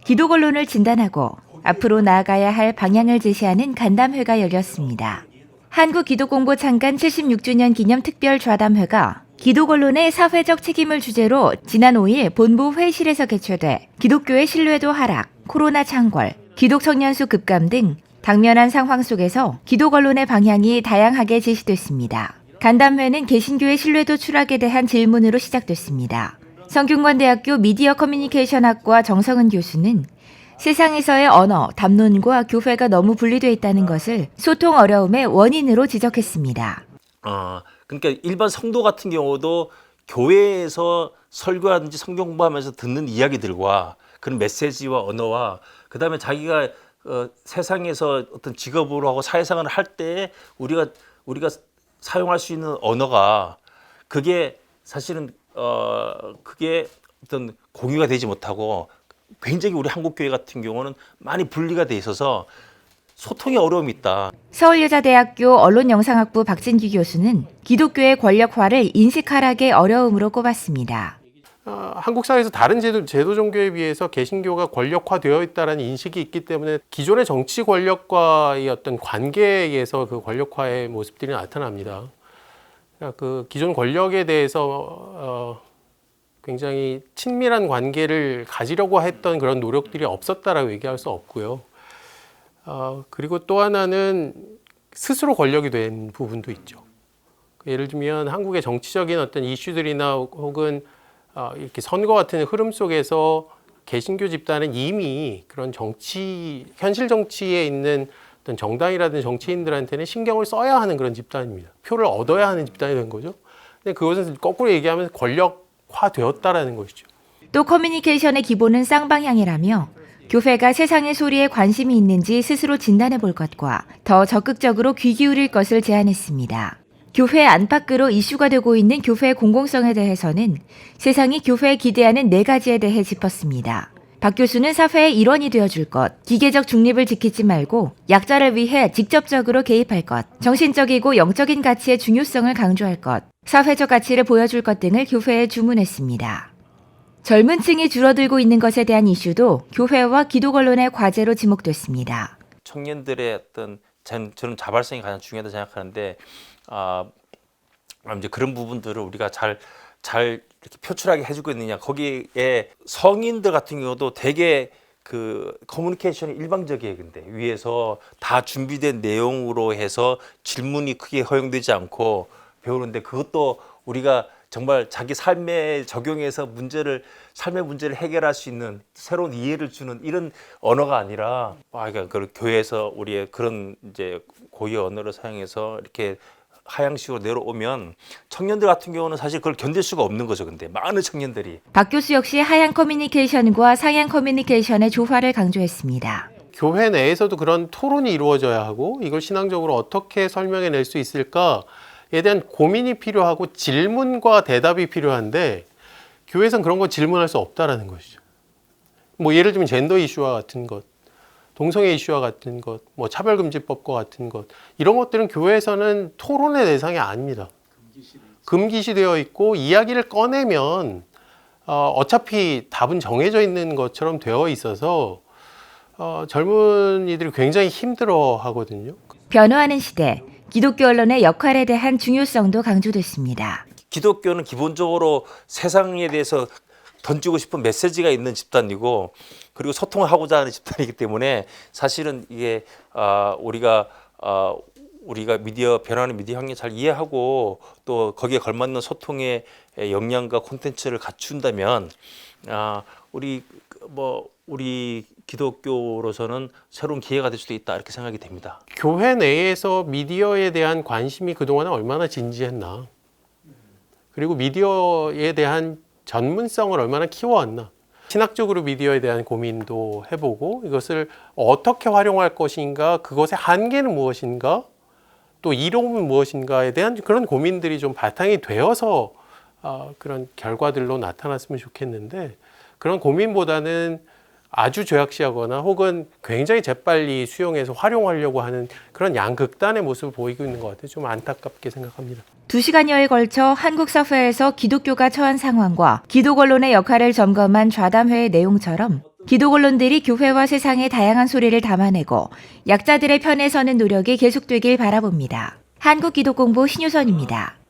기독 언론을 진단하고 앞으로 나아가야 할 방향을 제시하는 간담회가 열렸습니다. 한국기독공보 창간 76주년 기념 특별 좌담회가 기독 언론의 사회적 책임을 주제로 지난 5일 본부 회의실에서 개최돼 기독교의 신뢰도 하락, 코로나 창궐, 기독 청년 수 급감 등 당면한 상황 속에서 기독 언론의 방향이 다양하게 제시됐습니다. 간담회는 개신교의 신뢰도 추락에 대한 질문으로 시작됐습니다. 성균관대학교 미디어 커뮤니케이션학과 정성은 교수는 세상에서의 언어, 담론과 교회가 너무 분리되어 있다는 것을 소통 어려움의 원인으로 지적했습니다. 그러니까 일반 성도 같은 경우도 교회에서 설교하든지 성경 공부하면서 듣는 이야기들과 그런 메시지와 언어와 그다음에 자기가 세상에서 어떤 직업으로 하고 사회생활을 할 때 우리가 사용할 수 있는 언어가 그게 사실은 그게 어떤 공유가 되지 못하고 굉장히 우리 한국교회 같은 경우는 많이 분리가 돼 있어서 소통에 어려움이 있다. 서울여자대학교 언론영상학부 박진규 교수는 기독교의 권력화를 인식하락의 어려움으로 꼽았습니다. 한국 사회에서 다른 제도 종교에 비해서 개신교가 권력화되어 있다는 인식이 있기 때문에 기존의 정치 권력과의 어떤 관계에서 그 권력화의 모습들이 나타납니다. 그 기존 권력에 대해서 굉장히 친밀한 관계를 가지려고 했던 그런 노력들이 없었다라고 얘기할 수 없고요. 그리고 또 하나는 스스로 권력이 된 부분도 있죠. 예를 들면 한국의 정치적인 어떤 이슈들이나 혹은 이렇게 선거 같은 흐름 속에서 개신교 집단은 이미 그런 현실 정치에 있는 어떤 정당이라든지 정치인들한테는 신경을 써야 하는 그런 집단입니다. 표를 얻어야 하는 집단이 된 거죠. 근데 그것은 거꾸로 얘기하면 권력화되었다라는 것이죠. 또 커뮤니케이션의 기본은 쌍방향이라며 교회가 세상의 소리에 관심이 있는지 스스로 진단해 볼 것과 더 적극적으로 귀 기울일 것을 제안했습니다. 교회 안팎으로 이슈가 되고 있는 교회의 공공성에 대해서는 세상이 교회에 기대하는 4가지에 대해 짚었습니다. 박 교수는 사회의 일원이 되어줄 것, 기계적 중립을 지키지 말고 약자를 위해 직접적으로 개입할 것, 정신적이고 영적인 가치의 중요성을 강조할 것, 사회적 가치를 보여줄 것 등을 교회에 주문했습니다. 젊은 층이 줄어들고 있는 것에 대한 이슈도 교회와 기독 언론의 과제로 지목됐습니다. 청년들의 어떤 저는 자발성이 가장 중요하다고 생각하는데 이제 그런 부분들을 우리가 잘 이렇게 표출하게 해주고 있느냐. 거기에 성인들 같은 경우도 되게 그 커뮤니케이션이 일방적이에요. 근데 위에서 다 준비된 내용으로 해서 질문이 크게 허용되지 않고 배우는데 그것도 우리가 정말 자기 삶에 적용해서 삶의 문제를 해결할 수 있는 새로운 이해를 주는 이런 언어가 아니라 그러니까 그 교회에서 우리의 그런 이제 고유 언어를 사용해서 이렇게 하향식으로 내려오면 청년들 같은 경우는 사실 그걸 견딜 수가 없는 거죠. 근데 많은 청년들이. 박 교수 역시 하향 커뮤니케이션과 상향 커뮤니케이션의 조화를 강조했습니다. 교회 내에서도 그런 토론이 이루어져야 하고 이걸 신앙적으로 어떻게 설명해낼 수 있을까에 대한 고민이 필요하고 질문과 대답이 필요한데 교회에서는 그런 거 질문할 수 없다라는 것이죠. 뭐 예를 들면 젠더 이슈와 같은 것, 동성애 이슈와 같은 것, 뭐 차별금지법과 같은 것 이런 것들은 교회에서는 토론의 대상이 아닙니다. 금기시되어 있고 이야기를 꺼내면 어차피 답은 정해져 있는 것처럼 되어 있어서 젊은이들이 굉장히 힘들어 하거든요. 변화하는 시대, 기독교 언론의 역할에 대한 중요성도 강조됐습니다. 기독교는 기본적으로 세상에 대해서 던지고 싶은 메시지가 있는 집단이고 그리고 소통을 하고자 하는 집단이기 때문에 사실은 이게 우리가 변화하는 미디어 환경을 잘 이해하고 또 거기에 걸맞는 소통의 역량과 콘텐츠를 갖춘다면 우리 기독교로서는 새로운 기회가 될 수도 있다 이렇게 생각이 됩니다. 교회 내에서 미디어에 대한 관심이 그동안에 얼마나 진지했나, 그리고 미디어에 대한 전문성을 얼마나 키워왔나, 신학적으로 미디어에 대한 고민도 해보고 이것을 어떻게 활용할 것인가, 그것의 한계는 무엇인가, 또 이로움은 무엇인가에 대한 그런 고민들이 좀 바탕이 되어서 그런 결과들로 나타났으면 좋겠는데 그런 고민보다는 아주 죄악시하거나 혹은 굉장히 재빨리 수용해서 활용하려고 하는 그런 양극단의 모습을 보이고 있는 것 같아요. 좀 안타깝게 생각합니다. 2시간여에 걸쳐 한국 사회에서 기독교가 처한 상황과 기독 언론의 역할을 점검한 좌담회의 내용처럼 기독 언론들이 교회와 세상의 다양한 소리를 담아내고 약자들의 편에 서는 노력이 계속되길 바라봅니다. 한국기독공보 신유선입니다.